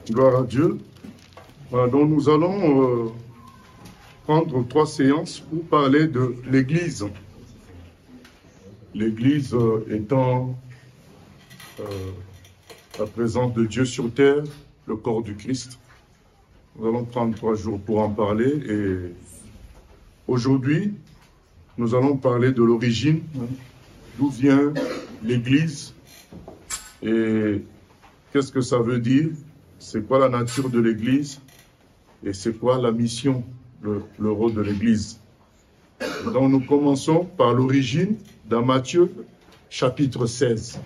Gloire à Dieu. Voilà, donc nous allons prendre 3 séances pour parler de l'Église. L'Église étant la présence de Dieu sur terre, le corps du Christ. Nous allons prendre 3 jours pour en parler et aujourd'hui, nous allons parler de l'origine, d'où vient l'Église et qu'est-ce que ça veut dire, c'est quoi la nature de l'Église et c'est quoi la mission, le rôle de l'Église. Donc nous commençons par l'origine dans Matthieu chapitre 16.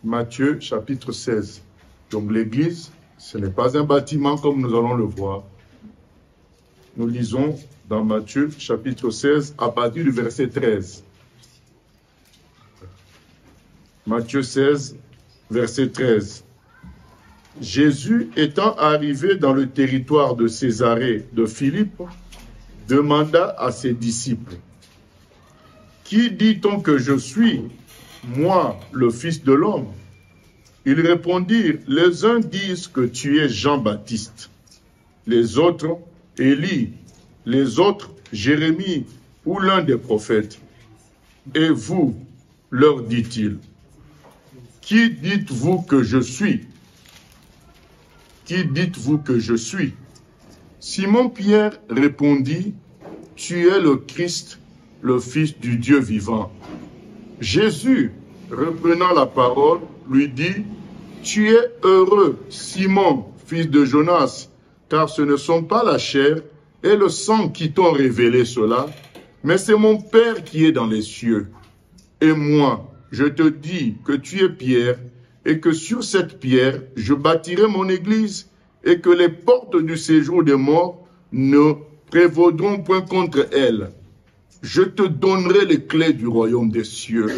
Matthieu chapitre 16. Donc l'Église, ce n'est pas un bâtiment comme nous allons le voir. Nous lisons dans Matthieu chapitre 16 à partir du verset 13. Matthieu 16, verset 13. Jésus étant arrivé dans le territoire de Césarée de Philippe, demanda à ses disciples, « Qui dit-on que je suis, moi, le Fils de l'homme » Ils répondirent, « Les uns disent que tu es Jean-Baptiste, les autres, Élie, les autres, Jérémie ou l'un des prophètes. Et vous, leur dit-il, qui dites-vous que je suis? Qui dites-vous que je suis? Simon-Pierre répondit, tu es le Christ, le Fils du Dieu vivant. Jésus, reprenant la parole, lui dit, tu es heureux, Simon, fils de Jonas, car ce ne sont pas la chair et le sang qui t'ont révélé cela, mais c'est mon Père qui est dans les cieux. Et moi, je te dis que tu es Pierre, et que sur cette pierre, je bâtirai mon église, et que les portes du séjour des morts ne prévaudront point contre elle. Je te donnerai les clés du royaume des cieux.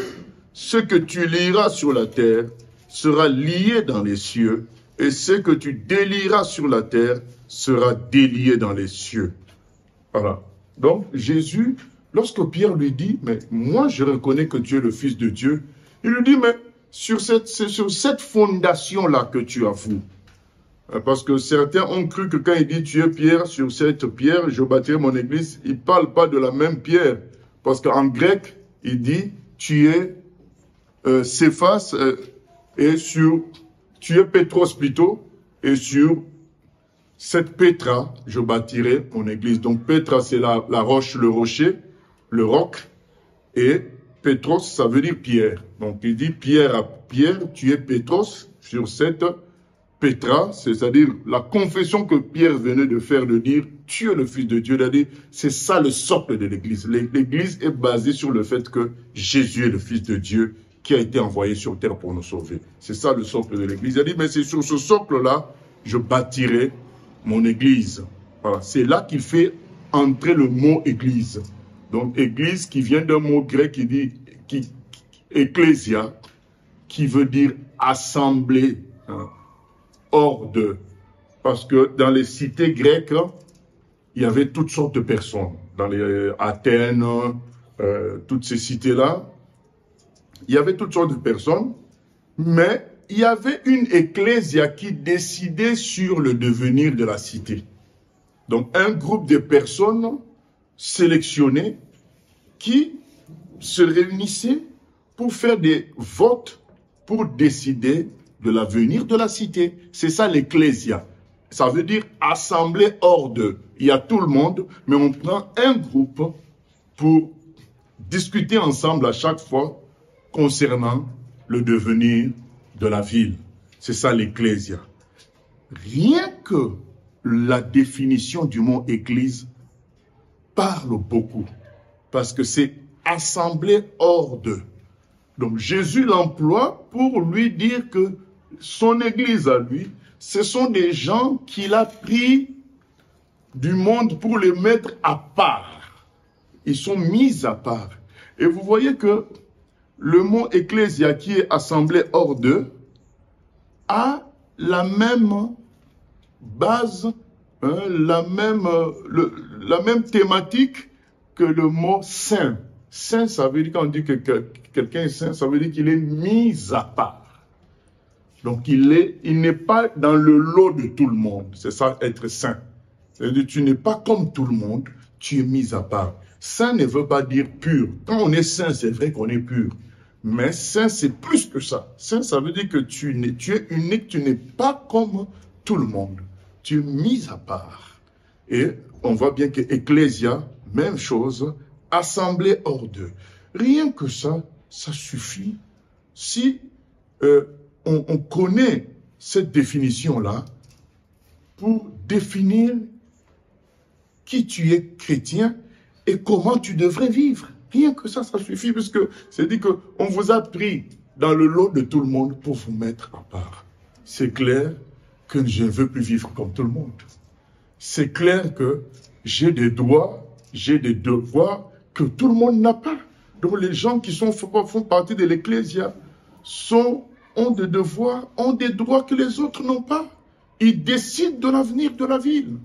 Ce que tu lieras sur la terre sera lié dans les cieux, et ce que tu délieras sur la terre sera délié dans les cieux. Voilà. Donc, Jésus, lorsque Pierre lui dit, mais moi je reconnais que tu es le Fils de Dieu, il lui dit, mais c'est sur cette fondation-là que tu avoues. Parce que certains ont cru que quand il dit tu es Pierre, sur cette pierre, je bâtirai mon église, il ne parle pas de la même pierre. Parce qu'en grec, il dit tu es Céphas, et tu es Pétros plutôt, et sur cette Pétra, je bâtirai mon église. Donc Pétra, c'est la roche, le rocher, le roc, et Pétros, ça veut dire pierre. Donc il dit pierre à pierre, tu es Pétros sur cette Pétra, c'est-à-dire la confession que Pierre venait de faire, de dire tu es le Fils de Dieu, c'est-à-dire c'est ça le socle de l'Église. L'Église est basée sur le fait que Jésus est le Fils de Dieu qui a été envoyé sur terre pour nous sauver. C'est ça le socle de l'Église. Il a dit mais c'est sur ce socle-là, je bâtirai mon Église. Voilà, c'est là qu'il fait entrer le mot Église. Donc, Église qui vient d'un mot grec qui dit ecclésia, qui veut dire assemblée, hein, hors de. Parce que dans les cités grecques, il y avait toutes sortes de personnes. Dans les Athènes, toutes ces cités-là, il y avait toutes sortes de personnes, mais il y avait une ecclésia qui décidait sur le devenir de la cité. Donc, un groupe de personnes sélectionnés qui se réunissaient pour faire des votes pour décider de l'avenir de la cité. C'est ça l'ecclésia. Ça veut dire assemblée hors d'eux. Il y a tout le monde, mais on prend un groupe pour discuter ensemble à chaque fois concernant le devenir de la ville. C'est ça l'ecclésia. Rien que la définition du mot église parle beaucoup, parce que c'est assemblée hors d'eux. Donc Jésus l'emploie pour lui dire que son église à lui, ce sont des gens qu'il a pris du monde pour les mettre à part. Ils sont mis à part. Et vous voyez que le mot ecclésia qui est assemblée hors d'eux a la même base, hein, la même thématique que le mot saint. Saint, ça veut dire, quand on dit que quelqu'un est saint, ça veut dire qu'il est mis à part. Donc il n'est pas dans le lot de tout le monde. C'est ça, être saint. C'est-à-dire tu n'es pas comme tout le monde, tu es mis à part. Saint ne veut pas dire pur. Quand on est saint, c'est vrai qu'on est pur. Mais saint, c'est plus que ça. Saint, ça veut dire que tu es unique, tu n'es pas comme tout le monde. Tu es mis à part. Et on voit bien que Ecclésia, même chose, assemblée hors d'eux. Rien que ça, ça suffit. Si on connaît cette définition-là pour définir qui tu es chrétien et comment tu devrais vivre. Rien que ça, ça suffit, parce que c'est dit qu'on vous a pris dans le lot de tout le monde pour vous mettre à part. C'est clair que je ne veux plus vivre comme tout le monde. C'est clair que j'ai des droits, j'ai des devoirs que tout le monde n'a pas. Donc les gens qui font partie de l'Ecclésia ont des devoirs, ont des droits que les autres n'ont pas. Ils décident de l'avenir de la ville.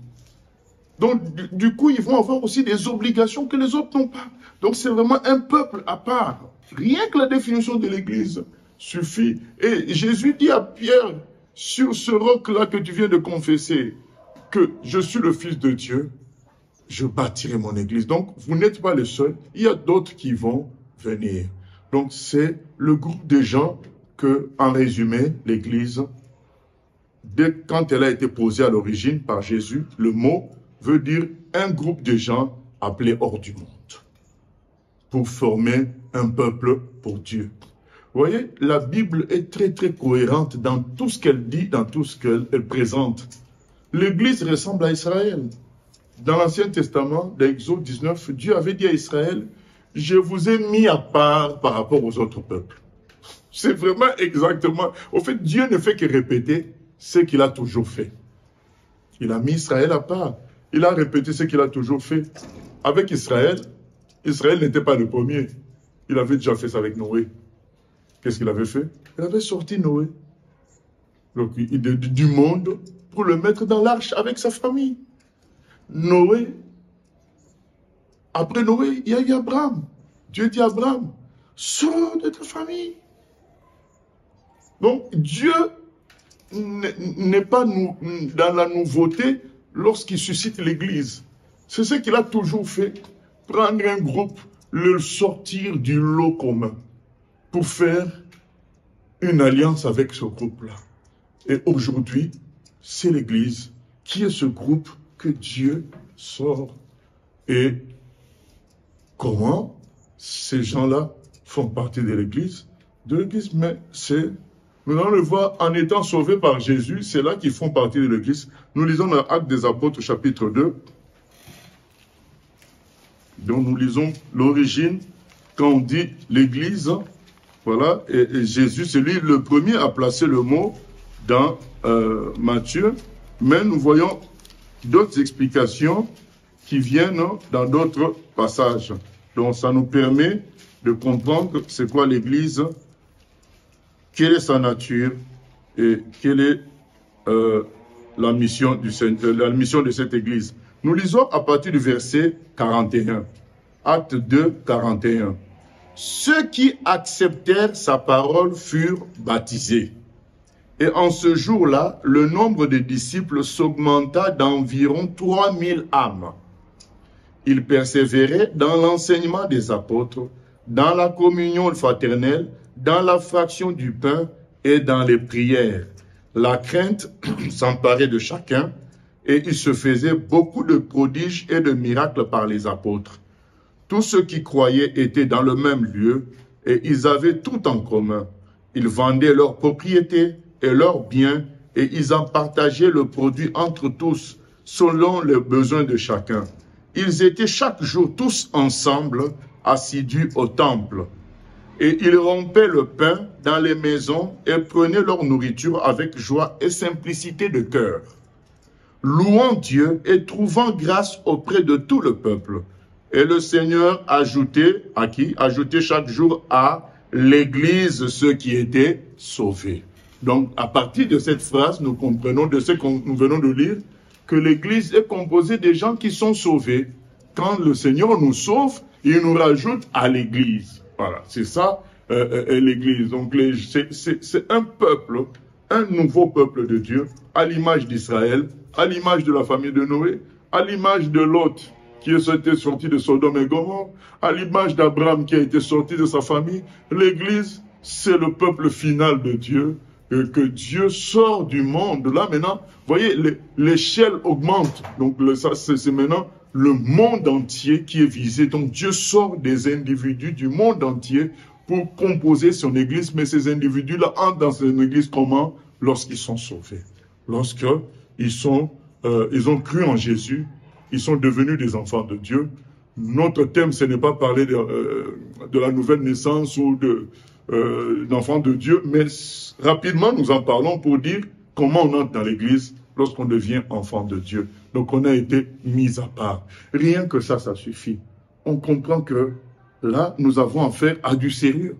Donc, du coup, ils vont avoir aussi des obligations que les autres n'ont pas. Donc, c'est vraiment un peuple à part. Rien que la définition de l'Église suffit. Et Jésus dit à Pierre, sur ce roc-là que tu viens de confesser, que je suis le Fils de Dieu, je bâtirai mon Église. Donc, vous n'êtes pas les seuls. Il y a d'autres qui vont venir. Donc, c'est le groupe de gens que, en résumé, l'Église, quand elle a été posée à l'origine par Jésus, le mot veut dire un groupe de gens appelés hors du monde pour former un peuple pour Dieu. Vous voyez, la Bible est très très cohérente dans tout ce qu'elle dit, dans tout ce qu'elle présente. L'Église ressemble à Israël. Dans l'Ancien Testament, dans Exode 19, Dieu avait dit à Israël, je vous ai mis à part par rapport aux autres peuples. C'est vraiment exactement... Au fait, Dieu ne fait que répéter ce qu'il a toujours fait. Il a mis Israël à part. Il a répété ce qu'il a toujours fait. Avec Israël, Israël n'était pas le premier. Il avait déjà fait ça avec Noé. Qu'est-ce qu'il avait fait? Il avait sorti Noé donc, du monde pour le mettre dans l'arche avec sa famille. Noé, après Noé, il y a eu Abraham. Dieu dit à Abraham, sors de ta famille. Donc Dieu n'est pas dans la nouveauté lorsqu'il suscite l'Église. C'est ce qu'il a toujours fait, prendre un groupe, le sortir du lot commun pour faire une alliance avec ce groupe-là. Et aujourd'hui, c'est l'Église qui est ce groupe que Dieu sort. Et comment ces gens-là font partie de l'Église? Mais c'est... Nous allons le voir en étant sauvés par Jésus, c'est là qu'ils font partie de l'Église. Nous lisons dans Actes des Apôtres, chapitre 2. Donc nous lisons l'origine, quand on dit l'Église, voilà, et Jésus, c'est lui le premier à placer le mot dans Matthieu. Mais nous voyons d'autres explications qui viennent dans d'autres passages. Donc ça nous permet de comprendre c'est quoi l'Église, quelle est sa nature et quelle est la mission de cette Église. Nous lisons à partir du verset 41. Acte 2, 41. Ceux qui acceptèrent sa parole furent baptisés. Et en ce jour-là, le nombre de disciples s'augmenta d'environ 3000 âmes. Ils persévéraient dans l'enseignement des apôtres, dans la communion fraternelle, dans la fraction du pain et dans les prières. La crainte s'emparait de chacun et il se faisait beaucoup de prodiges et de miracles par les apôtres. Tous ceux qui croyaient étaient dans le même lieu et ils avaient tout en commun. Ils vendaient leurs propriétés et leurs biens et ils en partageaient le produit entre tous selon les besoins de chacun. Ils étaient chaque jour tous ensemble assidus au temple. Et ils rompaient le pain dans les maisons et prenaient leur nourriture avec joie et simplicité de cœur, louant Dieu et trouvant grâce auprès de tout le peuple. Et le Seigneur ajoutait, à qui? Ajoutait chaque jour à l'Église ceux qui étaient sauvés. Donc, à partir de cette phrase, nous comprenons de ce que nous venons de lire, que l'Église est composée des gens qui sont sauvés. Quand le Seigneur nous sauve, il nous rajoute à l'Église. Voilà, c'est ça l'Église. Donc c'est un peuple un nouveau peuple de Dieu, à l'image d'Israël, à l'image de la famille de Noé, à l'image de Lot qui était sorti de Sodome et Gomorrhe, à l'image d'Abraham qui a été sorti de sa famille. L'Église, c'est le peuple final de Dieu, que Dieu sort du monde. Là maintenant, vous voyez, l'échelle augmente. Donc ça, c'est maintenant le monde entier qui est visé. Donc Dieu sort des individus du monde entier pour composer son Église. Mais ces individus-là entrent dans son Église comment? Lorsqu'ils sont sauvés. Lorsqu'ils ont cru en Jésus, ils sont devenus des enfants de Dieu. Notre thème, ce n'est pas parler de la nouvelle naissance ou d'enfants de Dieu, mais rapidement, nous en parlons pour dire comment on entre dans l'Église lorsqu'on devient enfant de Dieu. Donc, on a été mis à part. Rien que ça suffit. On comprend que là, nous avons affaire à du sérieux.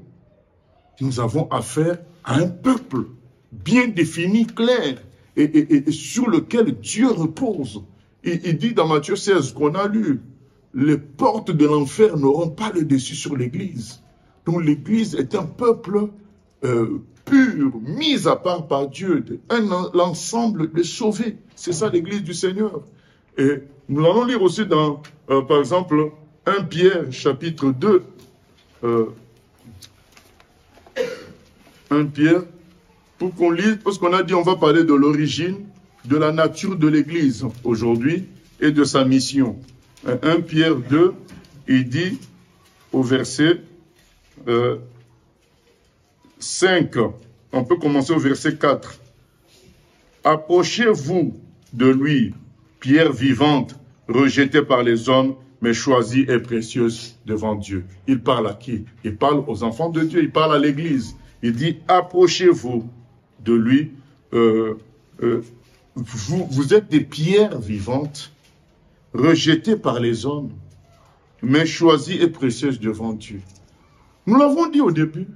Nous avons affaire à un peuple bien défini, clair, et sur lequel Dieu repose. Il dit dans Matthieu 16 qu'on a lu, les portes de l'enfer n'auront pas le dessus sur l'Église. Donc l'Église est un peuple pur, mis à part par Dieu, l'ensemble des sauvés. C'est ça l'Église du Seigneur. Et nous allons lire aussi dans, par exemple, 1 Pierre chapitre 2. 1 Pierre, pour qu'on lise, parce qu'on a dit on va parler de l'origine, de la nature de l'Église aujourd'hui et de sa mission. 1 Pierre 2, il dit au verset 5, on peut commencer au verset 4. Approchez-vous de lui, pierre vivante, rejetée par les hommes, mais choisie et précieuse devant Dieu. Il parle à qui? Il parle aux enfants de Dieu, il parle à l'Église. Il dit, approchez-vous de lui, vous êtes des pierres vivantes, rejetées par les hommes, mais choisies et précieuses devant Dieu. Nous l'avons dit au début,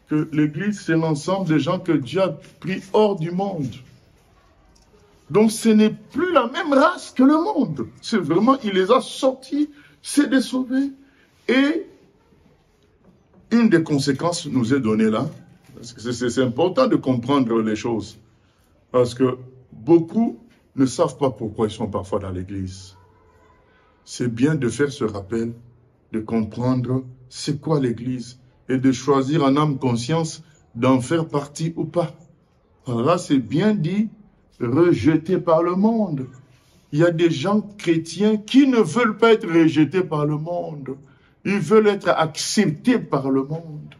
que l'Église, c'est l'ensemble des gens que Dieu a pris hors du monde. Donc ce n'est plus la même race que le monde. C'est vraiment, il les a sortis, c'est des sauvés. Et une des conséquences nous est donnée là, parce que c'est important de comprendre les choses, parce que beaucoup ne savent pas pourquoi ils sont parfois dans l'Église. C'est bien de faire ce rappel, de comprendre c'est quoi l'Église, et de choisir en âme conscience d'en faire partie ou pas. Alors là, c'est bien dit, rejeté par le monde. Il y a des gens chrétiens qui ne veulent pas être rejetés par le monde. Ils veulent être acceptés par le monde.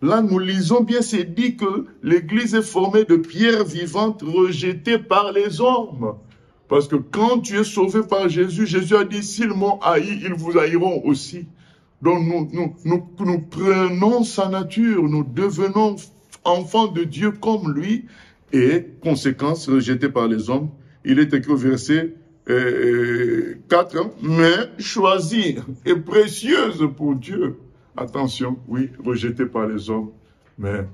Là, nous lisons bien, c'est dit que l'Église est formée de pierres vivantes rejetées par les hommes. Parce que quand tu es sauvé par Jésus, Jésus a dit, s'ils m'ont haï, ils vous haïront aussi. Donc nous prenons sa nature, nous devenons enfants de Dieu comme lui, et conséquence, rejeté par les hommes. Il est écrit au verset 4, mais choisie et précieuse pour Dieu. Attention, oui, rejeté par les hommes, mais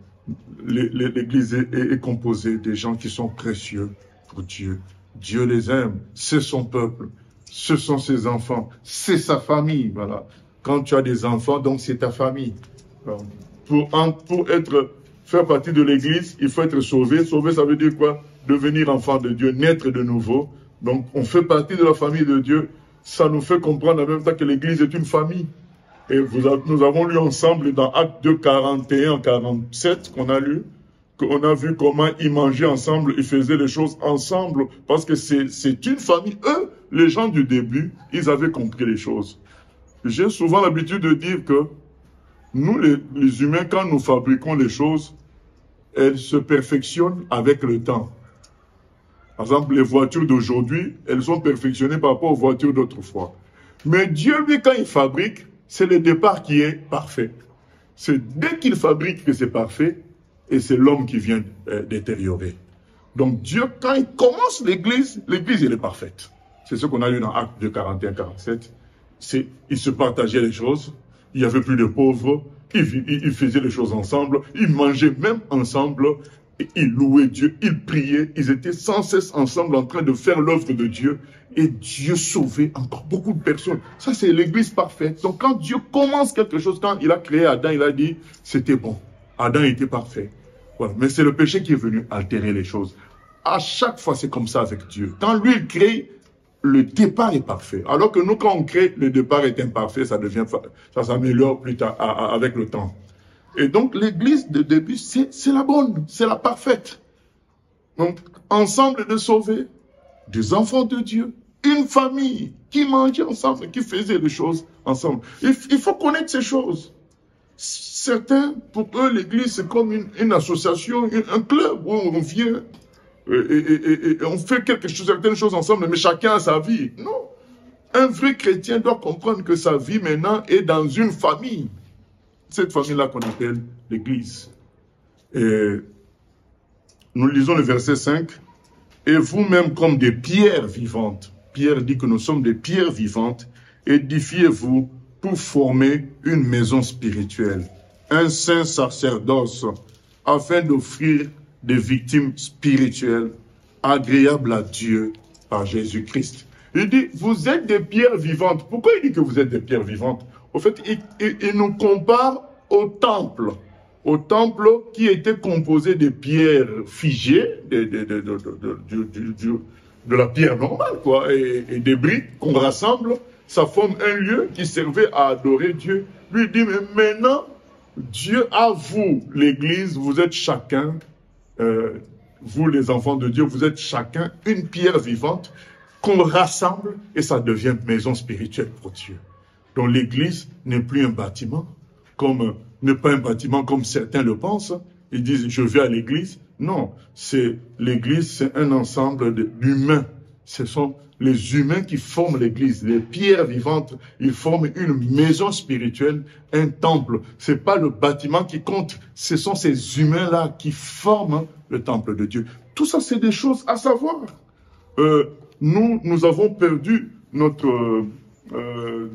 l'Église est composée des gens qui sont précieux pour Dieu. Dieu les aime, c'est son peuple, ce sont ses enfants, c'est sa famille, voilà. Quand tu as des enfants, donc c'est ta famille. Pour faire partie de l'Église, il faut être sauvé. Sauvé, ça veut dire quoi? Devenir enfant de Dieu, naître de nouveau. Donc, on fait partie de la famille de Dieu. Ça nous fait comprendre en même temps que l'Église est une famille. Et nous avons lu ensemble dans Actes 2, 41, 47, qu'on a lu, qu'on a vu comment ils mangeaient ensemble, ils faisaient les choses ensemble, parce que c'est une famille. Eux, les gens du début, ils avaient compris les choses. J'ai souvent l'habitude de dire que nous, les humains, quand nous fabriquons les choses, elles se perfectionnent avec le temps. Par exemple, les voitures d'aujourd'hui, elles sont perfectionnées par rapport aux voitures d'autrefois. Mais Dieu, lui, quand il fabrique, c'est le départ qui est parfait. C'est dès qu'il fabrique que c'est parfait, et c'est l'homme qui vient détériorer. Donc Dieu, quand il commence l'Église, l'Église, elle est parfaite. C'est ce qu'on a lu dans Actes 2, 41, 47. Ils se partageaient les choses, il n'y avait plus de pauvres, ils faisaient les choses ensemble, ils mangeaient même ensemble, et ils louaient Dieu, ils priaient, ils étaient sans cesse ensemble en train de faire l'œuvre de Dieu, et Dieu sauvait encore beaucoup de personnes. Ça, c'est l'Église parfaite. Donc quand Dieu commence quelque chose, quand il a créé Adam, il a dit, c'était bon. Adam était parfait. Voilà. Mais c'est le péché qui est venu altérer les choses. À chaque fois, c'est comme ça avec Dieu. Quand lui, il crée, le départ est parfait. Alors que nous, quand on crée, le départ est imparfait, ça s'améliore plus tard, avec le temps. Et donc, l'église de début, c'est la bonne, c'est la parfaite. Donc, ensemble de sauver, des enfants de Dieu, une famille qui mangeait ensemble, qui faisait les choses ensemble. Il faut connaître ces choses. Certains, pour eux, l'église, c'est comme une association, un club où on vient et on fait certaines choses ensemble, mais chacun a sa vie. Non. Un vrai chrétien doit comprendre que sa vie maintenant est dans une famille. Cette famille-là qu'on appelle l'église. Et nous lisons le verset 5. Et vous-même comme des pierres vivantes. Pierre dit que nous sommes des pierres vivantes. Édifiez-vous pour former une maison spirituelle, un saint sacerdoce, afin d'offrir des victimes spirituelles agréables à Dieu par Jésus-Christ. Il dit, vous êtes des pierres vivantes. Pourquoi il dit que vous êtes des pierres vivantes? Au fait, il nous compare au temple qui était composé de pierres figées, de la pierre normale, quoi, et des briques qu'on rassemble. Ça forme un lieu qui servait à adorer Dieu. Lui dit, mais maintenant, Dieu a vous, l'église, vous êtes chacun, vous les enfants de Dieu, vous êtes chacun une pierre vivante qu'on rassemble et ça devient maison spirituelle pour Dieu. Donc l'église n'est plus un bâtiment, n'est pas un bâtiment comme certains le pensent. Ils disent, je vais à l'église. Non, l'église, c'est un ensemble d'humains. Ce sont les humains qui forment l'église, les pierres vivantes, ils forment une maison spirituelle, un temple. C'est pas le bâtiment qui compte, ce sont ces humains-là qui forment le temple de Dieu. Tout ça, c'est des choses à savoir. Nous avons perdu notre...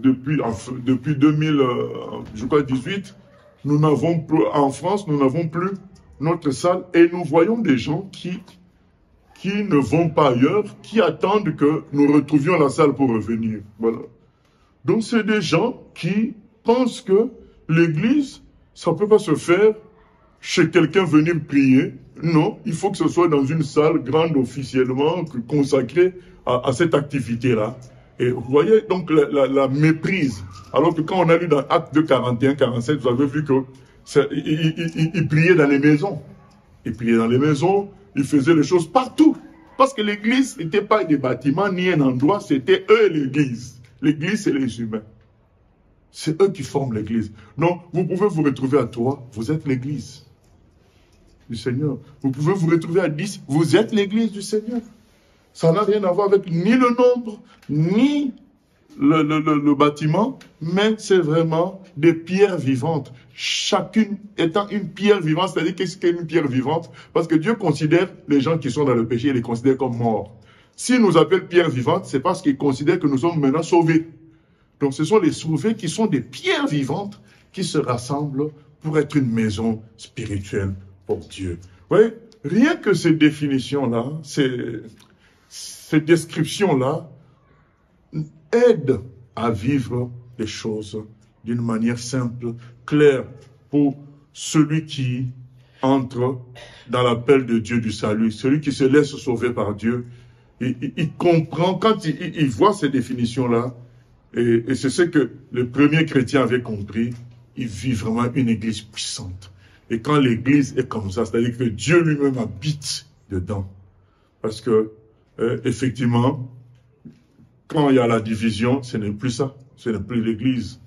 depuis 2018, nous n'avons plus, en France, nous n'avons plus notre salle et nous voyons des gens qui ne vont pas ailleurs, qui attendent que nous retrouvions la salle pour revenir. Voilà. Donc c'est des gens qui pensent que l'église, ça ne peut pas se faire chez quelqu'un venir prier. Non, il faut que ce soit dans une salle grande officiellement consacrée à cette activité-là. Et vous voyez donc la méprise. Alors que quand on a lu dans Actes 2, 41, 47, vous avez vu que ils priaient dans les maisons. Ils priaient dans les maisons, ils faisaient les choses partout. Parce que l'église n'était pas des bâtiments ni un endroit, c'était eux l'église. L'église, c'est les humains. C'est eux qui forment l'église. Donc, vous pouvez vous retrouver à 3, vous êtes l'église du Seigneur. Vous pouvez vous retrouver à 10, vous êtes l'église du Seigneur. Ça n'a rien à voir avec ni le nombre, ni le bâtiment, mais c'est vraiment des pierres vivantes. Chacune étant une pierre vivante, c'est-à-dire qu'est-ce qu'est une pierre vivante? Parce que Dieu considère les gens qui sont dans le péché, il les considère comme morts. S'il nous appelle pierres vivantes, c'est parce qu'il considère que nous sommes maintenant sauvés. Donc ce sont les sauvés qui sont des pierres vivantes qui se rassemblent pour être une maison spirituelle pour Dieu. Vous voyez, rien que ces définitions-là, ces descriptions-là, aident à vivre les choses d'une manière simple, claire, pour celui qui entre dans l'appel de Dieu du salut, celui qui se laisse sauver par Dieu. Il comprend, quand il voit ces définitions-là, et c'est ce que les premiers chrétiens avaient compris, il vit vraiment une église puissante. Et quand l'église est comme ça, c'est-à-dire que Dieu lui-même habite dedans. Parce que, effectivement, quand il y a la division, ce n'est plus ça. Ce n'est plus l'église.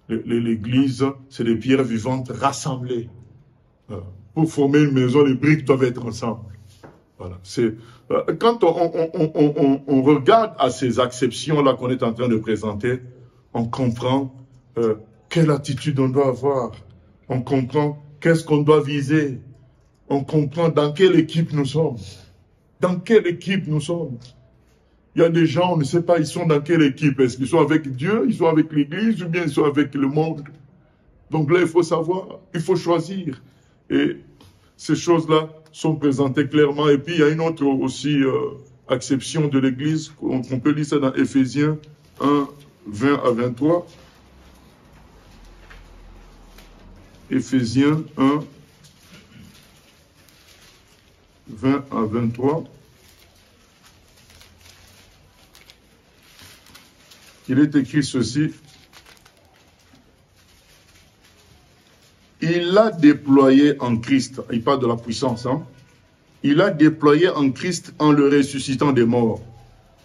L'église, c'est des pierres vivantes rassemblées. Pour former une maison, les briques doivent être ensemble. Voilà. Quand on regarde à ces acceptions-là qu'on est en train de présenter, on comprend quelle attitude on doit avoir. On comprend qu'est-ce qu'on doit viser. On comprend dans quelle équipe nous sommes. Dans quelle équipe nous sommes. Il y a des gens, on ne sait pas, ils sont dans quelle équipe. Est-ce qu'ils sont avec Dieu, ils sont avec l'Église, ou bien ils sont avec le monde. Donc là, il faut savoir, il faut choisir. Et ces choses-là sont présentées clairement. Et puis, il y a une autre aussi acception de l'Église. On peut lire ça dans Éphésiens 1, 20 à 23. Éphésiens 1, 20 à 23. Il est écrit ceci. Il a déployé en Christ, il parle de la puissance, hein? Il a déployé en Christ en le ressuscitant des morts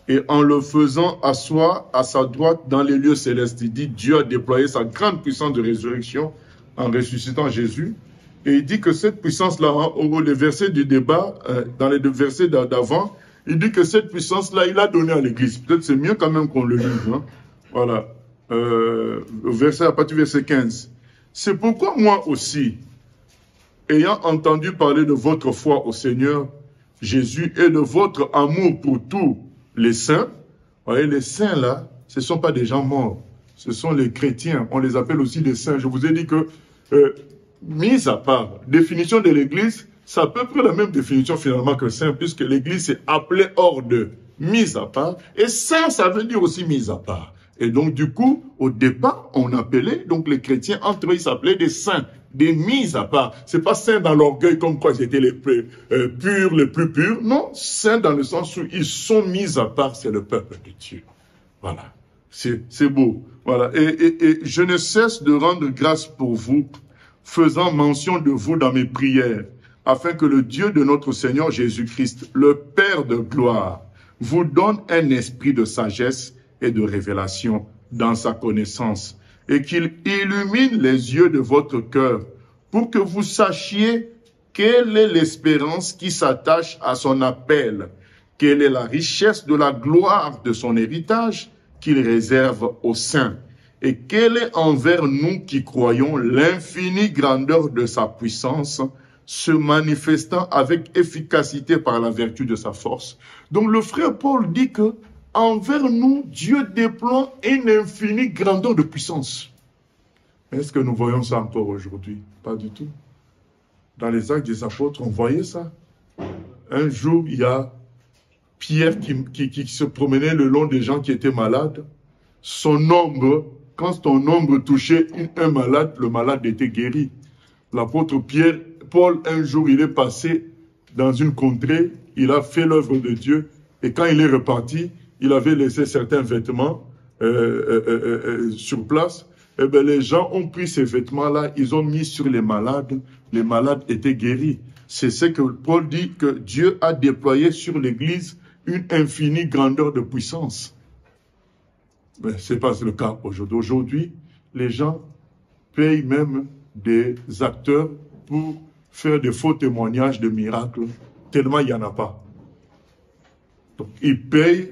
et en le faisant asseoir à sa droite dans les lieux célestes. Il dit Dieu a déployé sa grande puissance de résurrection en ressuscitant Jésus. Et il dit que cette puissance-là, hein, les versets du débat, dans les deux versets d'avant, il dit que cette puissance-là, il a donné à l'Église. Peut-être c'est mieux quand même qu'on le lise. Hein? Voilà. À partir du verset 15. C'est pourquoi moi aussi, ayant entendu parler de votre foi au Seigneur Jésus et de votre amour pour tous les saints, vous voyez, les saints là, ce ne sont pas des gens morts, ce sont les chrétiens, on les appelle aussi des saints. Je vous ai dit que, mis à part, définition de l'Église, c'est à peu près la même définition finalement que saint, puisque l'Église est appelée hors de, mis à part, et saint, ça veut dire aussi mis à part. Et donc, du coup, au départ, on appelait, donc les chrétiens, entre eux, ils s'appelaient des saints, des mis à part. C'est pas saints dans l'orgueil comme quoi ils étaient les plus purs, les plus purs. Non, saints dans le sens où ils sont mis à part, c'est le peuple de Dieu. Voilà. C'est beau. Voilà. Et je ne cesse de rendre grâce pour vous, faisant mention de vous dans mes prières, afin que le Dieu de notre Seigneur Jésus-Christ, le Père de gloire, vous donne un esprit de sagesse et de révélation dans sa connaissance, et qu'il illumine les yeux de votre cœur pour que vous sachiez quelle est l'espérance qui s'attache à son appel, quelle est la richesse de la gloire de son héritage qu'il réserve aux saints, et quelle est envers nous qui croyons l'infinie grandeur de sa puissance, se manifestant avec efficacité par la vertu de sa force. Donc le frère Paul dit que envers nous, Dieu déploie une infinie grandeur de puissance. Est-ce que nous voyons ça encore aujourd'hui? Pas du tout. Dans les Actes des Apôtres, on voyait ça. Un jour, il y a Pierre qui se promenait le long des gens qui étaient malades. Son ombre, quand son ombre touchait un malade, le malade était guéri. L'apôtre Paul, un jour, il est passé dans une contrée, il a fait l'œuvre de Dieu, et quand il est reparti, il avait laissé certains vêtements sur place. Eh bien, les gens ont pris ces vêtements-là, ils ont mis sur les malades étaient guéris. C'est ce que Paul dit, que Dieu a déployé sur l'Église une infinie grandeur de puissance. Mais ce n'est pas le cas aujourd'hui. Aujourd'hui, les gens payent même des acteurs pour faire des faux témoignages de miracles, tellement il n'y en a pas. Donc, ils payent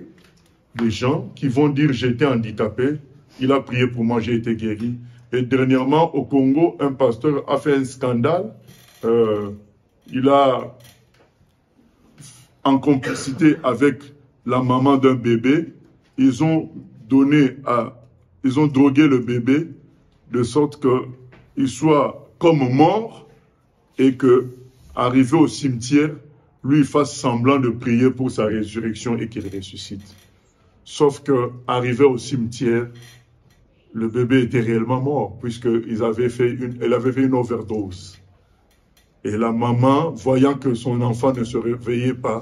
des gens qui vont dire « j'étais handicapé, il a prié pour moi, j'ai été guéri ». Et dernièrement, au Congo, un pasteur a fait un scandale. Il a, en complicité avec la maman d'un bébé, ils ont drogué le bébé de sorte qu'il soit comme mort et que, arrivé au cimetière, lui fasse semblant de prier pour sa résurrection et qu'il ressuscite. Sauf que, arrivé au cimetière, le bébé était réellement mort, puisqu'elle avait fait une overdose. Et la maman, voyant que son enfant ne se réveillait pas,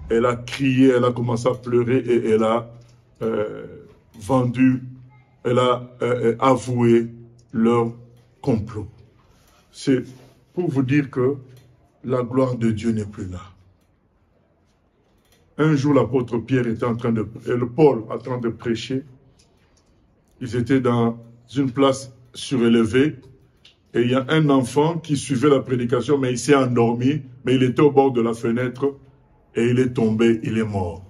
elle a crié, elle a commencé à pleurer et elle a avoué leur complot. C'est pour vous dire que la gloire de Dieu n'est plus là. Un jour, l'apôtre Pierre était Paul en train de prêcher. Ils étaient dans une place surélevée et il y a un enfant qui suivait la prédication, mais il s'est endormi, mais il était au bord de la fenêtre et il est tombé, il est mort.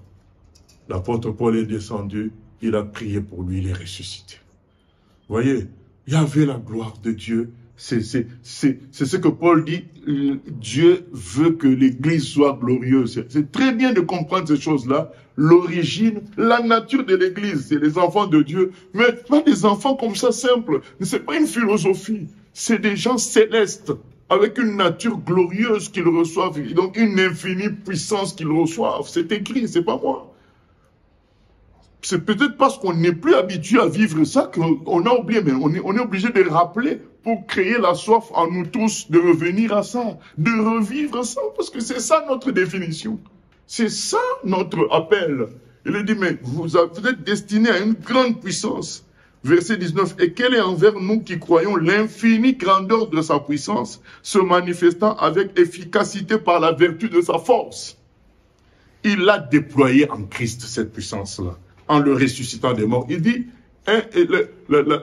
L'apôtre Paul est descendu, il a prié pour lui, il est ressuscité. Vous voyez, il y avait la gloire de Dieu. C'est ce que Paul dit, Dieu veut que l'Église soit glorieuse. C'est très bien de comprendre ces choses-là. L'origine, la nature de l'Église, c'est les enfants de Dieu. Mais pas des enfants comme ça simples. Ce n'est pas une philosophie. C'est des gens célestes, avec une nature glorieuse qu'ils reçoivent. Donc une infinie puissance qu'ils reçoivent. C'est écrit, c'est pas moi. c'est peut-être parce qu'on n'est plus habitué à vivre ça qu'on a oublié, mais on est obligé de rappeler pour créer la soif en nous tous de revenir à ça, de revivre ça, parce que c'est ça notre définition. C'est ça notre appel. Il dit, mais vous êtes destinés à une grande puissance. Verset 19, et quelle est envers nous qui croyons l'infinie grandeur de sa puissance, se manifestant avec efficacité par la vertu de sa force. Il a déployé en Christ cette puissance-là, en le ressuscitant des morts. Il dit,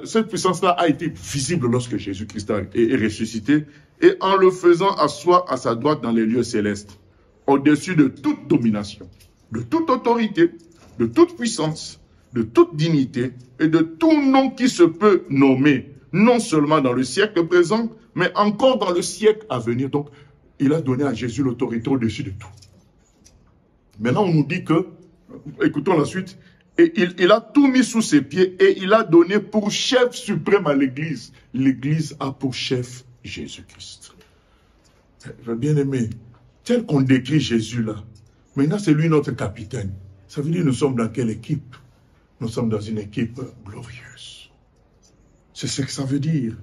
cette puissance-là a été visible lorsque Jésus-Christ est ressuscité, et en le faisant asseoir à sa droite dans les lieux célestes, au-dessus de toute domination, de toute autorité, de toute puissance, de toute dignité et de tout nom qui se peut nommer, non seulement dans le siècle présent, mais encore dans le siècle à venir. Donc, il a donné à Jésus l'autorité au-dessus de tout. Maintenant, on nous dit que, écoutons la suite, et il a tout mis sous ses pieds et il a donné pour chef suprême à l'Église. L'Église a pour chef Jésus-Christ. Bien aimé, tel qu'on décrit Jésus là, maintenant c'est lui notre capitaine. Ça veut dire nous sommes dans quelle équipe? Nous sommes dans une équipe glorieuse. C'est ce que ça veut dire.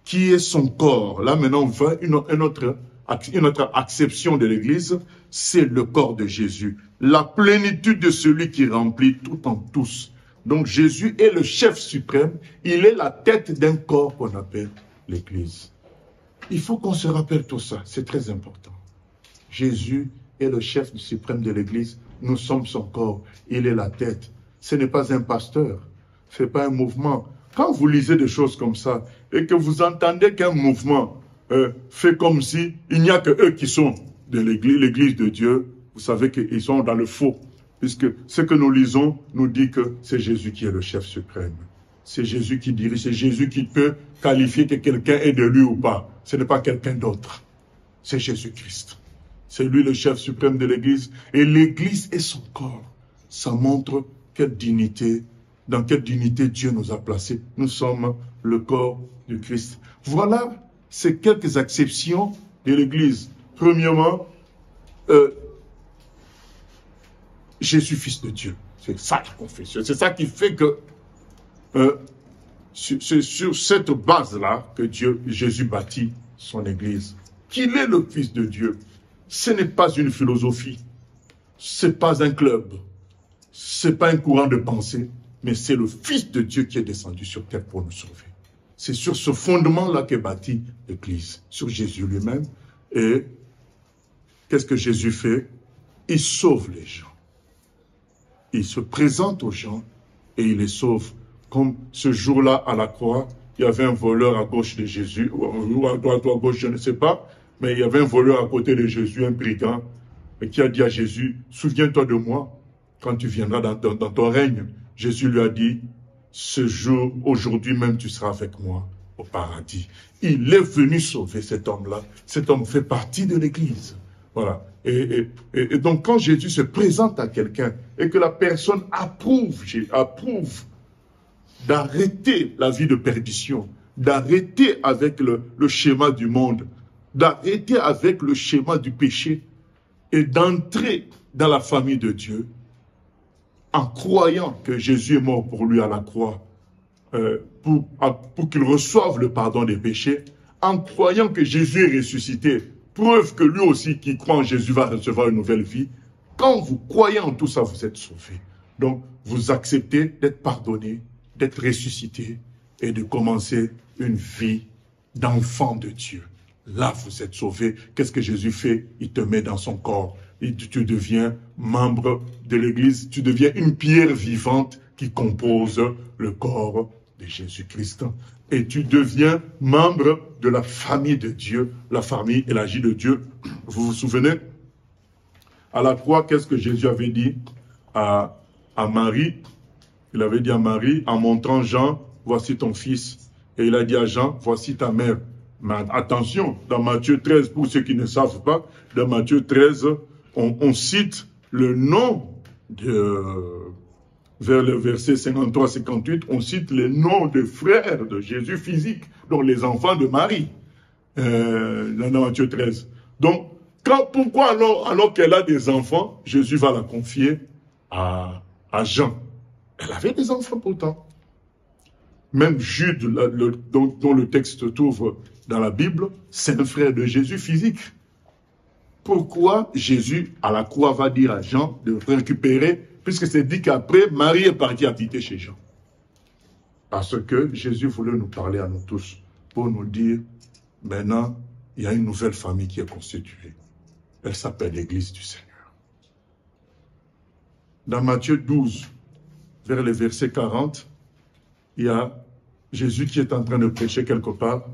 Qui est son corps? Là maintenant on voit une autre acception de l'Église, c'est le corps de Jésus. La plénitude de celui qui remplit tout en tous. Donc Jésus est le chef suprême, il est la tête d'un corps qu'on appelle l'Église. Il faut qu'on se rappelle tout ça, c'est très important. Jésus est le chef suprême de l'Église, nous sommes son corps, il est la tête. Ce n'est pas un pasteur, ce n'est pas un mouvement. Quand vous lisez des choses comme ça, et que vous entendez qu'un mouvement fait comme si il n'y a que eux qui sont de l'Église de Dieu, vous savez qu'ils sont dans le faux. Puisque ce que nous lisons nous dit que c'est Jésus qui est le chef suprême. C'est Jésus qui dirige, c'est Jésus qui peut qualifier que quelqu'un est de lui ou pas. Ce n'est pas quelqu'un d'autre. C'est Jésus-Christ. C'est lui le chef suprême de l'Église. Et l'Église est son corps. Ça montre quelle dignité, dans quelle dignité Dieu nous a placés. Nous sommes le corps du Christ. Voilà ces quelques acceptions de l'Église. Premièrement, Jésus, fils de Dieu. C'est ça la confession. C'est ça qui fait que c'est sur cette base-là que Jésus bâtit son Église. Qu'il est le Fils de Dieu. Ce n'est pas une philosophie. Ce n'est pas un club. Ce n'est pas un courant de pensée. Mais c'est le Fils de Dieu qui est descendu sur terre pour nous sauver. C'est sur ce fondement-là qu'est bâtie l'Église. Sur Jésus lui-même. Et qu'est-ce que Jésus fait? Il sauve les gens. Il se présente aux gens et il les sauve. Comme ce jour-là à la croix, il y avait un voleur à gauche de Jésus, ou à droite ou à gauche, je ne sais pas, mais il y avait un voleur à côté de Jésus, un brigand, qui a dit à Jésus, souviens-toi de moi quand tu viendras dans ton règne. Jésus lui a dit, ce jour, aujourd'hui même, tu seras avec moi au paradis. Il est venu sauver cet homme-là. Cet homme fait partie de l'Église. Voilà. Et donc, quand Jésus se présente à quelqu'un et que la personne approuve d'arrêter la vie de perdition, d'arrêter avec le schéma du monde, d'arrêter avec le schéma du péché et d'entrer dans la famille de Dieu en croyant que Jésus est mort pour lui à la croix, pour qu'il reçoive le pardon des péchés, en croyant que Jésus est ressuscité, preuve que lui aussi qui croit en Jésus va recevoir une nouvelle vie. Quand vous croyez en tout ça, vous êtes sauvés. Donc, vous acceptez d'être pardonné, d'être ressuscité et de commencer une vie d'enfant de Dieu. Là, vous êtes sauvé. Qu'est-ce que Jésus fait? Il te met dans son corps. Et tu deviens membre de l'Église. Tu deviens une pierre vivante qui compose le corps de Jésus-Christ. Et tu deviens membre de la famille de Dieu, la famille élargie de Dieu. Vous vous souvenez? À la croix, qu'est-ce que Jésus avait dit à Marie? Il avait dit à Marie, en montrant Jean, voici ton fils. Et il a dit à Jean, voici ta mère. Mais attention, dans Matthieu 13, pour ceux qui ne savent pas, dans Matthieu 13, on cite le nom vers le verset 53-58, on cite les noms des frères de Jésus physique, donc les enfants de Marie, dans Matthieu 13. Donc, pourquoi alors qu'elle a des enfants, Jésus va la confier à Jean? Elle avait des enfants pourtant. Même Jude, dont le texte trouve dans la Bible, c'est un frère de Jésus physique. Pourquoi Jésus, à la croix, va dire à Jean de récupérer, puisque c'est dit qu'après, Marie est partie habiter chez Jean. Parce que Jésus voulait nous parler à nous tous, pour nous dire, maintenant, il y a une nouvelle famille qui est constituée. Elle s'appelle l'Église du Seigneur. Dans Matthieu 12, vers le verset 40, il y a Jésus qui est en train de prêcher quelque part.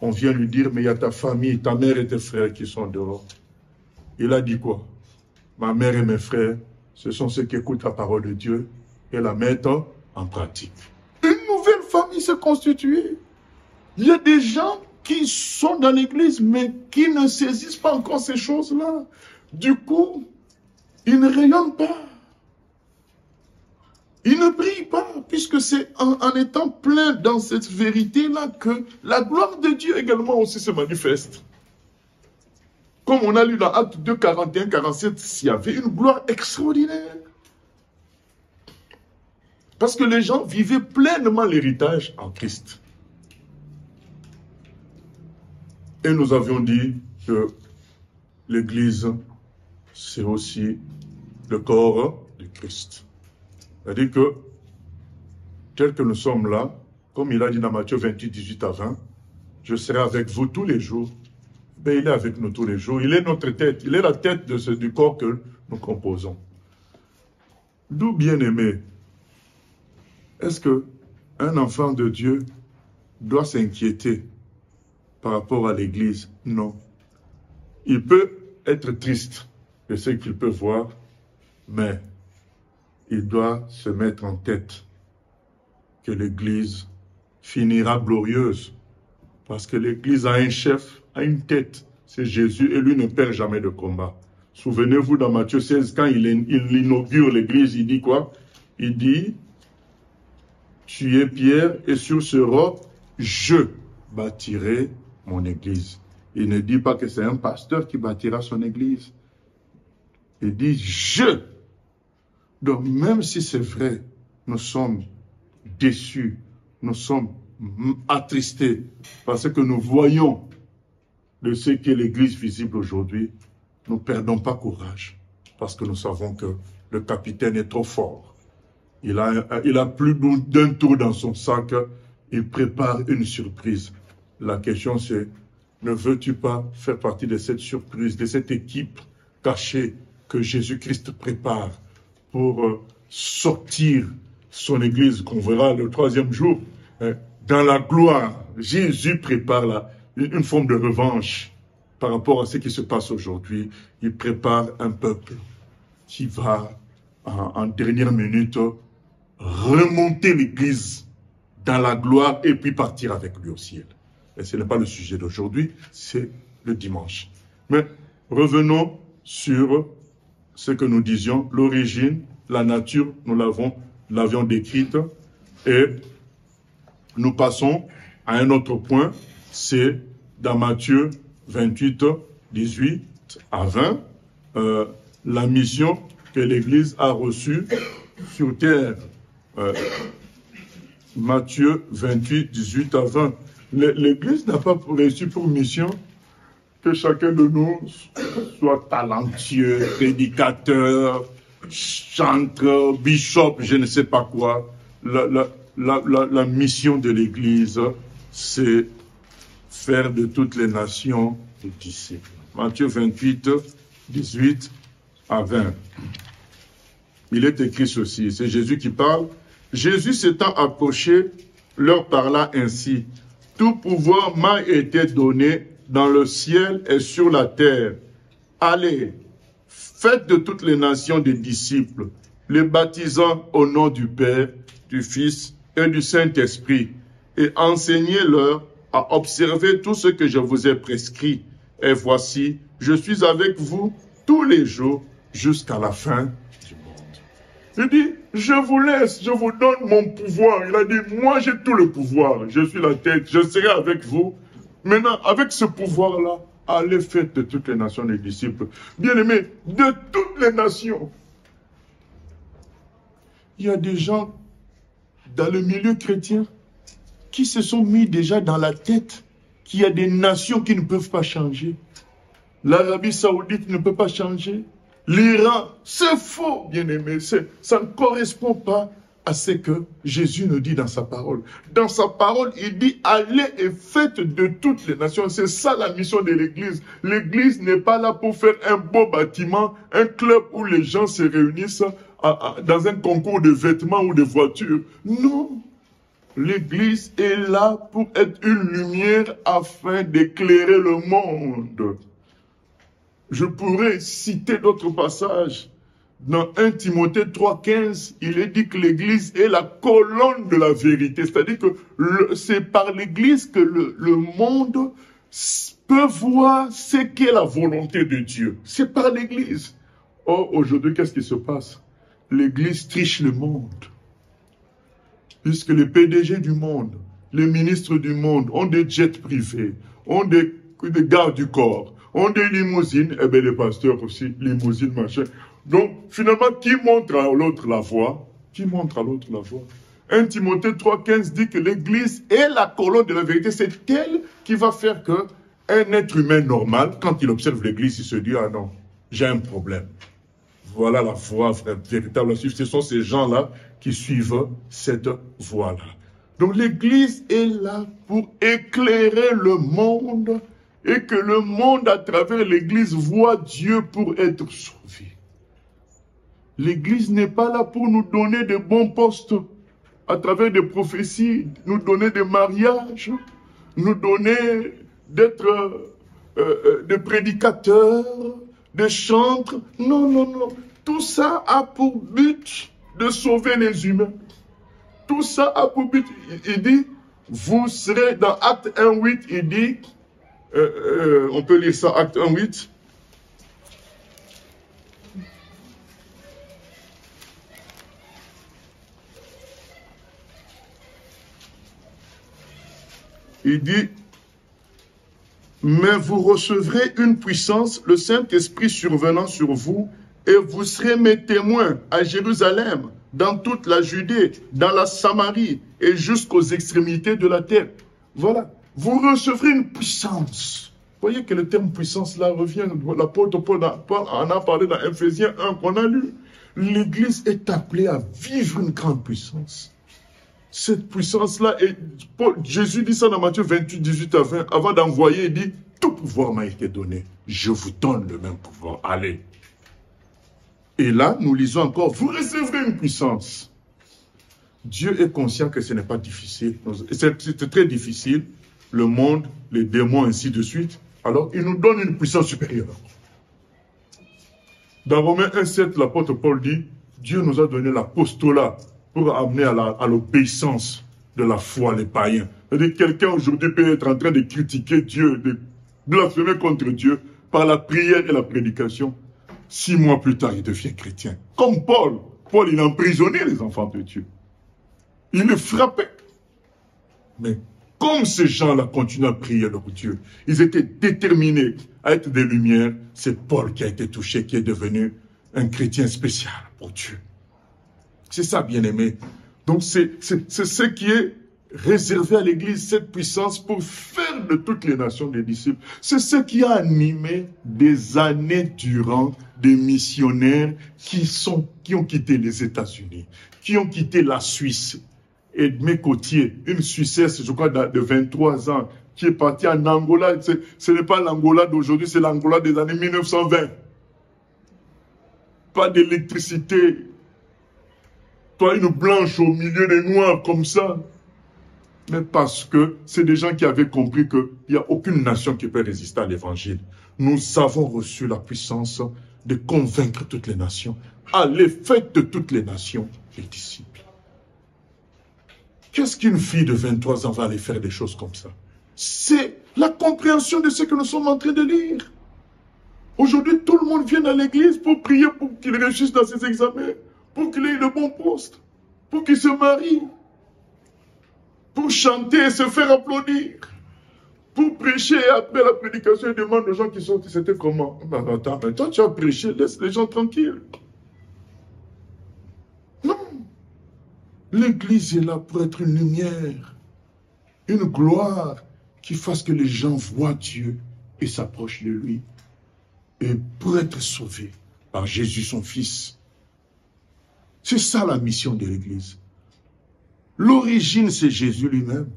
On vient lui dire, mais il y a ta famille, ta mère et tes frères qui sont dehors. Il a dit quoi? Ma mère et mes frères, ce sont ceux qui écoutent la parole de Dieu et la mettent en pratique. Une nouvelle famille s'est constituée. Il y a des gens qui sont dans l'église, mais qui ne saisissent pas encore ces choses-là. Du coup, ils ne rayonnent pas. Ils ne brillent pas, puisque c'est en étant plein dans cette vérité-là que la gloire de Dieu également aussi se manifeste. Comme on a lu dans Actes 2, 41, 47, il y avait une gloire extraordinaire. Parce que les gens vivaient pleinement l'héritage en Christ. Et nous avions dit que l'Église, c'est aussi le corps du Christ. C'est-à-dire que, tel que nous sommes là, comme il a dit dans Matthieu 28, 18 à 20, je serai avec vous tous les jours. Ben, il est avec nous tous les jours. Il est notre tête. Il est la tête du corps que nous composons. D'où, bien-aimé, est-ce qu'un enfant de Dieu doit s'inquiéter par rapport à l'Église? Non. Il peut être triste de ce qu'il peut voir, mais il doit se mettre en tête que l'Église finira glorieuse. Parce que l'Église a un chef, a une tête, c'est Jésus, et lui ne perd jamais de combat. Souvenez-vous dans Matthieu 16, quand il inaugure l'Église, il dit quoi? Il dit, tu es Pierre, et sur ce roc, je bâtirai mon Église. Il ne dit pas que c'est un pasteur qui bâtira son Église. Il dit, je. Donc, même si c'est vrai, nous sommes déçus, nous sommes attristés, parce que nous voyons de ce qu'est l'Église visible aujourd'hui, nous ne perdons pas courage, parce que nous savons que le capitaine est trop fort. Il a plus d'un tour dans son sac, il prépare une surprise. La question c'est, ne veux-tu pas faire partie de cette surprise, de cette équipe cachée que Jésus-Christ prépare pour sortir son Église, qu'on verra le troisième jour, dans la gloire? Jésus prépare une forme de revanche par rapport à ce qui se passe aujourd'hui. Il prépare un peuple qui va, en dernière minute, remonter l'Église dans la gloire et puis partir avec lui au ciel. Et ce n'est pas le sujet d'aujourd'hui, c'est le dimanche. Mais revenons sur ce que nous disions, l'origine, la nature, nous l'avions décrite, et nous passons à un autre point, c'est dans Matthieu 28, 18 à 20, la mission que l'Église a reçue sur terre. Matthieu 28, 18 à 20. L'Église n'a pas reçu pour mission que chacun de nous soit talentueux, prédicateur, chanteur, bishop, je ne sais pas quoi. La mission de l'Église, c'est faire de toutes les nations des disciples. Matthieu 28, 18 à 20. Il est écrit ceci, c'est Jésus qui parle. Jésus s'étant approché, leur parla ainsi. Tout pouvoir m'a été donné dans le ciel et sur la terre. Allez, faites de toutes les nations des disciples, les baptisant au nom du Père, du Fils et du Saint-Esprit, et enseignez-leur à observer tout ce que je vous ai prescrit. Et voici, je suis avec vous tous les jours jusqu'à la fin du monde. Il dit, je vous laisse, je vous donne mon pouvoir. Il a dit, moi j'ai tout le pouvoir, je suis la tête, je serai avec vous. Maintenant, avec ce pouvoir-là, allez faire de toutes les nations des disciples. Bien-aimés, de toutes les nations. Il y a des gens dans le milieu chrétien qui se sont mis déjà dans la tête qu'il y a des nations qui ne peuvent pas changer. L'Arabie Saoudite ne peut pas changer. L'Iran, c'est faux, bien-aimé. Ça ne correspond pas à ce que Jésus nous dit dans sa parole. Dans sa parole, il dit « Allez et faites de toutes les nations ». C'est ça la mission de l'Église. L'Église n'est pas là pour faire un beau bâtiment, un club où les gens se réunissent dans un concours de vêtements ou de voitures. Non. L'Église est là pour être une lumière afin d'éclairer le monde. Je pourrais citer d'autres passages. Dans 1 Timothée 3,15, il est dit que l'Église est la colonne de la vérité. C'est-à-dire que c'est par l'Église que le monde peut voir ce qu'est la volonté de Dieu. C'est par l'Église. Or, aujourd'hui, qu'est-ce qui se passe? L'Église triche le monde. Puisque les PDG du monde, les ministres du monde ont des jets privés, ont des gardes du corps, ont des limousines, et bien les pasteurs aussi, limousines, machin. Donc, finalement, qui montre à l'autre la voie? Qui montre à l'autre la voie? 1 Timothée 3,15 dit que l'Église est la colonne de la vérité. C'est elle qui va faire que un être humain normal, quand il observe l'Église, il se dit « Ah non, j'ai un problème ». Voilà la voie véritable à suivre. Ce sont ces gens-là qui suivent cette voie-là. Donc l'Église est là pour éclairer le monde et que le monde, à travers l'Église, voit Dieu pour être sauvé. L'Église n'est pas là pour nous donner de bons postes à travers des prophéties, nous donner des mariages, nous donner d'être des prédicateurs, des chantres. Non, non, non. Tout ça a pour but de sauver les humains. Tout ça a pour but. Il dit, vous serez dans Acte 1,8, il dit, on peut lire ça, Acte 1,8. Il dit, mais vous recevrez une puissance, le Saint-Esprit survenant sur vous, et vous serez mes témoins à Jérusalem, dans toute la Judée, dans la Samarie, et jusqu'aux extrémités de la terre. Voilà, vous recevrez une puissance. Vous voyez que le terme puissance là revient, l'apôtre Paul en a parlé dans Ephésiens 1 qu'on a lu. L'Église est appelée à vivre une grande puissance. Cette puissance-là, Jésus dit ça dans Matthieu 28, 18 à 20, avant d'envoyer, il dit, tout pouvoir m'a été donné, je vous donne le même pouvoir, allez. Et là, nous lisons encore, vous recevrez une puissance. Dieu est conscient que ce n'est pas difficile, c'est très difficile, le monde, les démons, ainsi de suite, alors il nous donne une puissance supérieure. Dans Romains 1,7, l'apôtre Paul dit, Dieu nous a donné l'apostolat, pour amener à l'obéissance de la foi, les païens. C'est-à-dire quelqu'un aujourd'hui peut être en train de critiquer Dieu, de blasphémer contre Dieu par la prière et la prédication. 6 mois plus tard, il devient chrétien. Comme Paul. Paul, il emprisonnait les enfants de Dieu. Il les frappait. Mais comme ces gens-là continuent à prier leur Dieu, ils étaient déterminés à être des lumières, c'est Paul qui a été touché, qui est devenu un chrétien spécial pour Dieu. C'est ça, bien-aimé. Donc, c'est ce qui est réservé à l'Église, cette puissance pour faire de toutes les nations des disciples. C'est ce qui a animé des années durant des missionnaires qui ont quitté les États-Unis, qui ont quitté la Suisse. Edmé Cotier, une Suissesse, je crois, de 23 ans, qui est partie en Angola. Ce n'est pas l'Angola d'aujourd'hui, c'est l'Angola des années 1920. Pas d'électricité. Toi, une blanche au milieu des noirs comme ça. Mais parce que c'est des gens qui avaient compris qu'il n'y a aucune nation qui peut résister à l'évangile. Nous avons reçu la puissance de convaincre toutes les nations. Allez, faites de toutes les nations les disciples. Qu'est-ce qu'une fille de 23 ans va aller faire des choses comme ça? C'est la compréhension de ce que nous sommes en train de lire. Aujourd'hui, tout le monde vient à l'église pour prier pour qu'il réussisse dans ses examens. Pour qu'il ait le bon poste, pour qu'il se marie, pour chanter et se faire applaudir, pour prêcher et après la prédication, il demande aux gens qui sont, c'était comment? Attends, mais toi tu as prêché, laisse les gens tranquilles. Non. L'église est là pour être une lumière, une gloire qui fasse que les gens voient Dieu et s'approchent de lui. Et pour être sauvés par Jésus son Fils. C'est ça la mission de l'église. L'origine, c'est Jésus lui-même.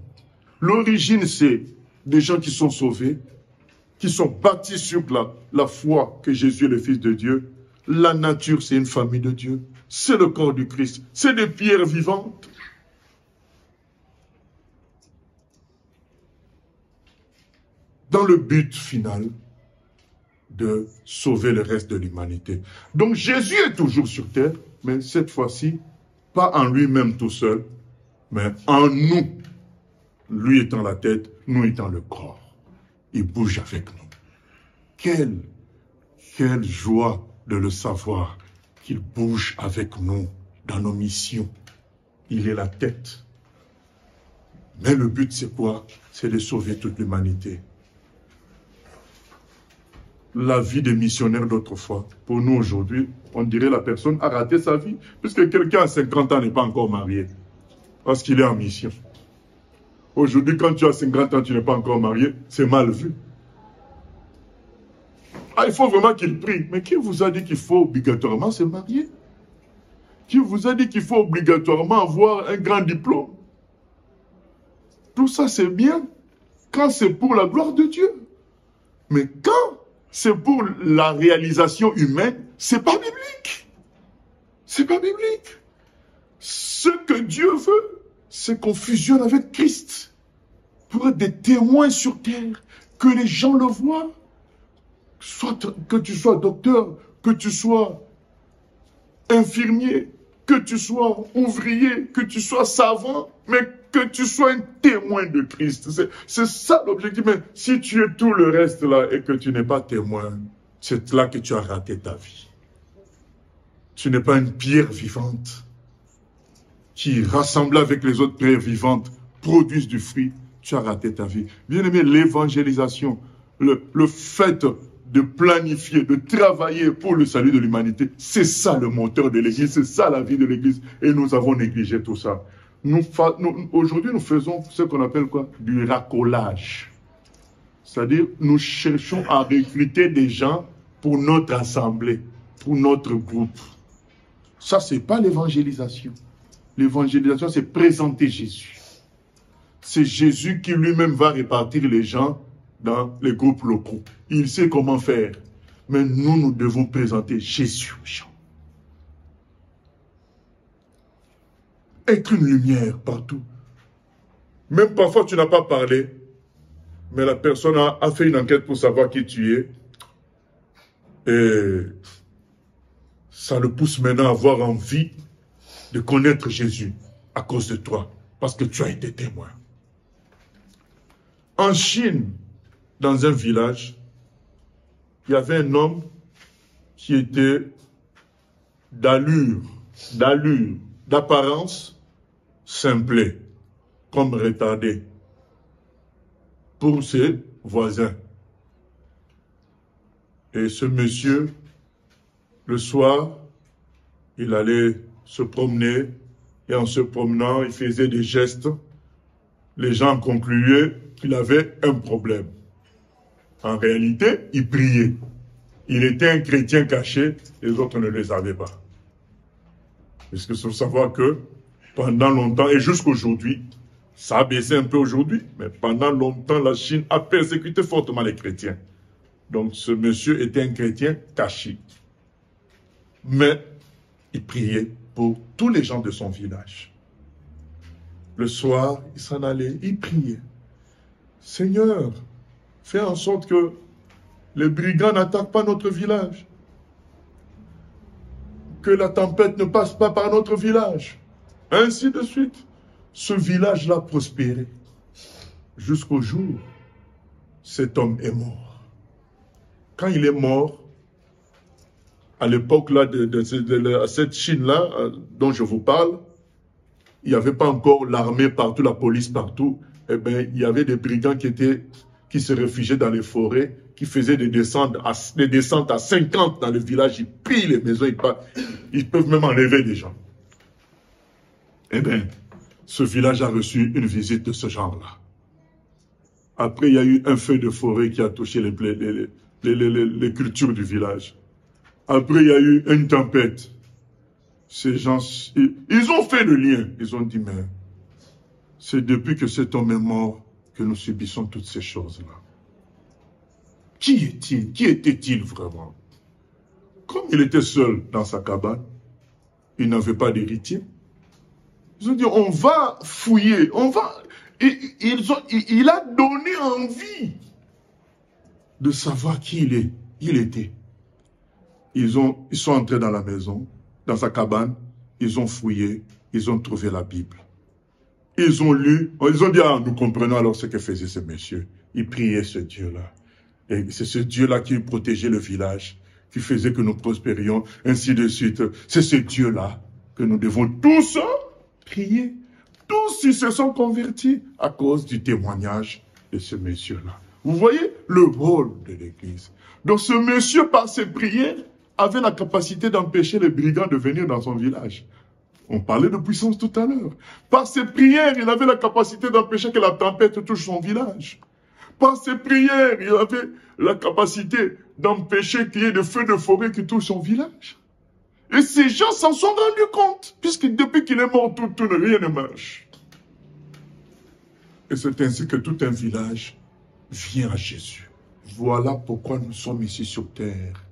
L'origine, c'est des gens qui sont sauvés, qui sont bâtis sur la foi que Jésus est le Fils de Dieu. La nature, c'est une famille de Dieu. C'est le corps du Christ. C'est des pierres vivantes. Dans le but final de sauver le reste de l'humanité. Donc Jésus est toujours sur terre, mais cette fois-ci, pas en lui-même tout seul, mais en nous. Lui étant la tête, nous étant le corps. Il bouge avec nous. Quelle joie de le savoir qu'il bouge avec nous dans nos missions. Il est la tête. Mais le but, c'est quoi? C'est de sauver toute l'humanité. La vie des missionnaires d'autrefois, pour nous aujourd'hui, on dirait la personne a raté sa vie, puisque quelqu'un à 50 ans n'est pas encore marié, parce qu'il est en mission. Aujourd'hui, quand tu as 50 ans, tu n'es pas encore marié, c'est mal vu. Ah, il faut vraiment qu'il prie. Mais qui vous a dit qu'il faut obligatoirement se marier? Qui vous a dit qu'il faut obligatoirement avoir un grand diplôme? Tout ça, c'est bien quand c'est pour la gloire de Dieu. Mais quand c'est pour la réalisation humaine, c'est pas biblique. C'est pas biblique. Ce que Dieu veut, c'est qu'on fusionne avec Christ pour être des témoins sur terre, que les gens le voient. Soit que tu sois docteur, que tu sois infirmier, que tu sois ouvrier, que tu sois savant, mais que tu sois un témoin de Christ. C'est ça l'objectif. Mais si tu es tout le reste là et que tu n'es pas témoin, c'est là que tu as raté ta vie. Tu n'es pas une pierre vivante qui, rassemblée avec les autres pierres vivantes, produisent du fruit. Tu as raté ta vie. Bien aimé, l'évangélisation, le fait de planifier, de travailler pour le salut de l'humanité, c'est ça le moteur de l'Église, c'est ça la vie de l'Église. Et nous avons négligé tout ça. Aujourd'hui, nous faisons ce qu'on appelle quoi? Du racolage. C'est-à-dire, nous cherchons à recruter des gens pour notre assemblée, pour notre groupe. Ça, c'est pas l'évangélisation. L'évangélisation, c'est présenter Jésus. C'est Jésus qui lui-même va répartir les gens dans les groupes locaux. Il sait comment faire. Mais nous devons présenter Jésus aux gens. Être une lumière partout. Même parfois, tu n'as pas parlé, mais la personne a fait une enquête pour savoir qui tu es. Et ça le pousse maintenant à avoir envie de connaître Jésus à cause de toi, parce que tu as été témoin. En Chine, dans un village, il y avait un homme qui était d'allure, d'apparence simplée, comme retardé, pour ses voisins. Et ce monsieur, le soir, il allait se promener, et en se promenant, il faisait des gestes. Les gens concluaient qu'il avait un problème. En réalité, il priait. Il était un chrétien caché, les autres ne le savaient pas. Parce qu'il faut savoir que pendant longtemps, et jusqu'aujourd'hui, ça a baissé un peu aujourd'hui, mais pendant longtemps, la Chine a persécuté fortement les chrétiens. Donc ce monsieur était un chrétien caché. Mais il priait pour tous les gens de son village. Le soir, il s'en allait, il priait. Seigneur, fais en sorte que les brigands n'attaquent pas notre village. Que la tempête ne passe pas par notre village. Ainsi de suite. Ce village-là prospérait. Jusqu'au jour, cet homme est mort. Quand il est mort, à l'époque là de cette Chine-là dont je vous parle, il n'y avait pas encore l'armée partout, la police partout. Eh bien, il y avait des brigands qui se réfugiaient dans les forêts, qui faisaient des descentes à 50 dans le village, ils pillent les maisons, ils peuvent même enlever des gens. Eh bien, ce village a reçu une visite de ce genre-là. Après, il y a eu un feu de forêt qui a touché les cultures du village. Après, il y a eu une tempête. Ces gens, ils ont fait le lien. Ils ont dit, mais c'est depuis que cet homme est mort que nous subissons toutes ces choses-là. Qui est-il? Qui était-il vraiment? Comme il était seul dans sa cabane, il n'avait pas d'héritier. Ils ont dit, on va fouiller, on va... Il a donné envie de savoir qui il était. Ils sont entrés dans la maison, dans sa cabane, ils ont fouillé, ils ont trouvé la Bible. Ils ont lu, ils ont dit, ah, nous comprenons alors ce que faisait ce monsieur. Il priait ce Dieu-là. Et c'est ce Dieu-là qui protégeait le village, qui faisait que nous prospérions, ainsi de suite. C'est ce Dieu-là que nous devons tous prier. Tous ils se sont convertis à cause du témoignage de ce monsieur-là. Vous voyez le rôle de l'Église. Donc ce monsieur, par ses prières, avait la capacité d'empêcher les brigands de venir dans son village. On parlait de puissance tout à l'heure. Par ses prières, il avait la capacité d'empêcher que la tempête touche son village. Par ses prières, il avait la capacité d'empêcher qu'il y ait des feux de forêt qui touchent son village. Et ces gens s'en sont rendus compte, puisque depuis qu'il est mort, rien ne marche. Et c'est ainsi que tout un village vient à Jésus. Voilà pourquoi nous sommes ici sur terre.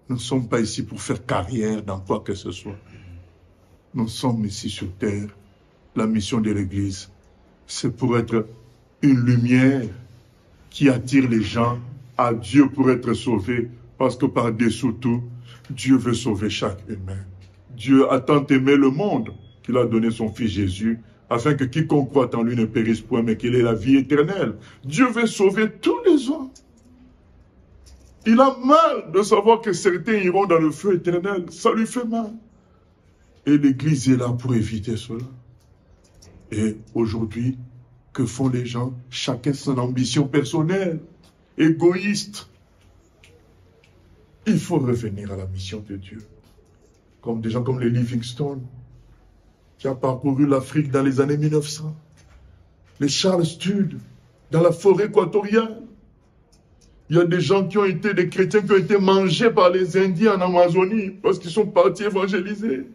Nous ne sommes pas ici pour faire carrière dans quoi que ce soit. Nous sommes ici sur terre. La mission de l'Église, c'est pour être une lumière qui attire les gens à Dieu pour être sauvés. Parce que par-dessous tout, Dieu veut sauver chaque humain. Dieu a tant aimé le monde qu'il a donné son Fils Jésus, afin que quiconque croit en lui ne périsse point, mais qu'il ait la vie éternelle. Dieu veut sauver tous les hommes. Il a mal de savoir que certains iront dans le feu éternel. Ça lui fait mal. Et l'Église est là pour éviter cela. Et aujourd'hui, que font les gens? Chacun son ambition personnelle, égoïste. Il faut revenir à la mission de Dieu. Comme des gens comme les Livingstone, qui a parcouru l'Afrique dans les années 1900. Les Charles Studd, dans la forêt équatoriale. Il y a des gens qui ont été, des chrétiens qui ont été mangés par les Indiens en Amazonie parce qu'ils sont partis évangéliser.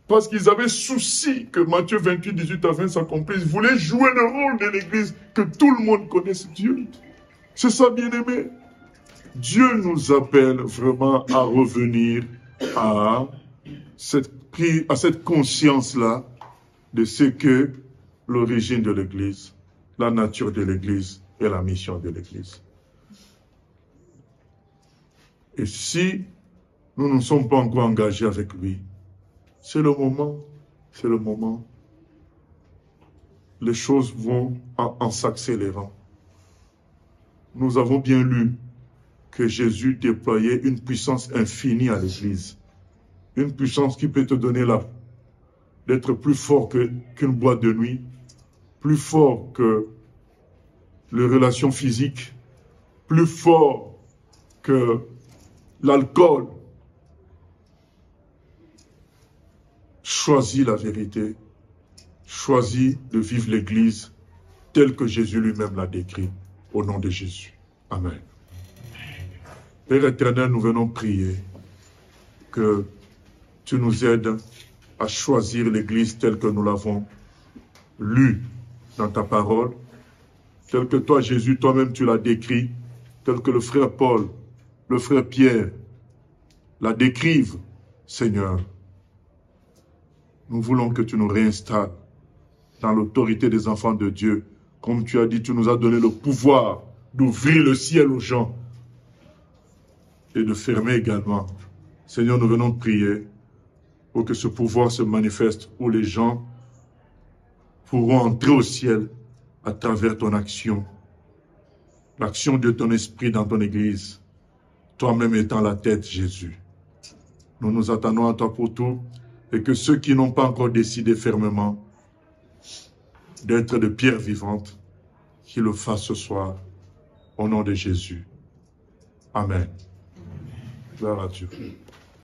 Parce qu'ils avaient souci que Matthieu 28, 18 à 20 s'accomplisse. Ils voulaient jouer le rôle de l'Église, que tout le monde connaisse Dieu. C'est ça, bien-aimé. Dieu nous appelle vraiment à revenir à cette conscience-là de ce que l'origine de l'Église, la nature de l'Église et la mission de l'Église. Et si nous ne sommes pas encore engagés avec lui, c'est le moment, c'est le moment. Les choses vont en s'accélérant. Nous avons bien lu que Jésus déployait une puissance infinie à l'Église. Une puissance qui peut te donner d'être plus fort qu'une boîte de nuit, plus fort que les relations physiques, plus fort que l'alcool. Choisis la vérité, choisis de vivre l'Église telle que Jésus lui-même l'a décrit, au nom de Jésus. Amen. Père éternel, nous venons prier que tu nous aides à choisir l'Église telle que nous l'avons lue dans ta parole, telle que toi, Jésus, toi-même, tu l'as décrit, telle que le frère Paul, le frère Pierre la décrivent, Seigneur. Nous voulons que tu nous réinstalles dans l'autorité des enfants de Dieu. Comme tu as dit, tu nous as donné le pouvoir d'ouvrir le ciel aux gens et de fermer également. Seigneur, nous venons prier pour que ce pouvoir se manifeste, où les gens pourront entrer au ciel à travers ton action, l'action de ton esprit dans ton Église, toi-même étant la tête, Jésus. Nous nous attendons à toi pour tout, et que ceux qui n'ont pas encore décidé fermement d'être de pierres vivantes, qu'ils le fassent ce soir, au nom de Jésus. Amen. Gloire à Dieu.